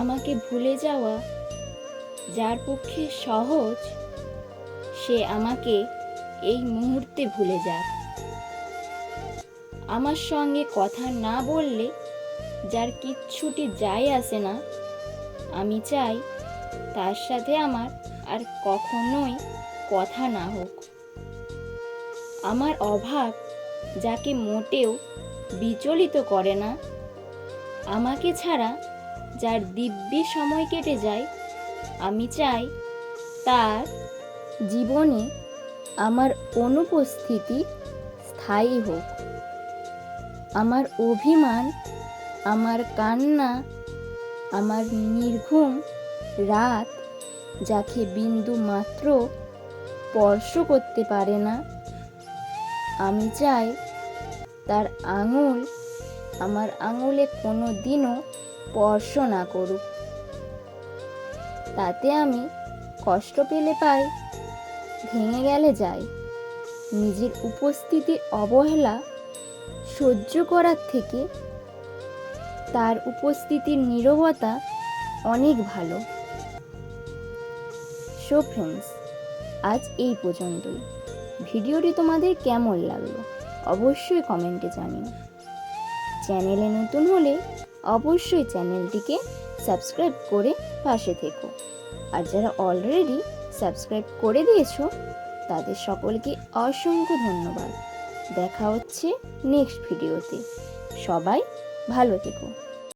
আমাকে ভুলে যাওয়া যার পক্ষে সহজ, সে আমাকে এই মুহূর্তে ভুলে যাক। আমার সঙ্গে কথা না বললে যার কিচ্ছুটি যায় আসে না, আমি চাই তার সাথে আমার আর কখনোই কথা না হোক। আমার অভাব যাকে মোটেও বিচলিত করে না, আমাকে ছাড়া যার দিব্যি সময় কেটে যায়, আমি চাই তার জীবনে আমার অনুপস্থিতি স্থায়ী হোক। আমার অভিমান, আমার কান্না, আমার নির্ঘুম রাত যাকে বিন্দু মাত্র স্পর্শ করতে পারে না, আমি চাই তার আঙুল আমার আঙুলে কোনো দিনও স্পর্শ না করুক। তাতে আমি কষ্ট পেলে পাই, ভেঙে গেলে যাই। নিজের উপস্থিতির অবহেলা সহ্য করার থেকে তার উপস্থিতির নীরবতা অনেক ভালো। সো ফ্রেন্ডস, আজ এই পর্যন্তই। ভিডিওটি তোমাদের কেমন লাগলো অবশ্যই কমেন্টে জানিও। চ্যানেলে নতুন হলে অবশ্যই চ্যানেলটিকে সাবস্ক্রাইব করে পাশে থেকো। আর যারা অলরেডি সাবস্ক্রাইব করে দিয়েছো তাদের সকলকে অসংখ্য ধন্যবাদ। দেখা হচ্ছে নেক্সট ভিডিওতে। সবাই ভালো থেকো।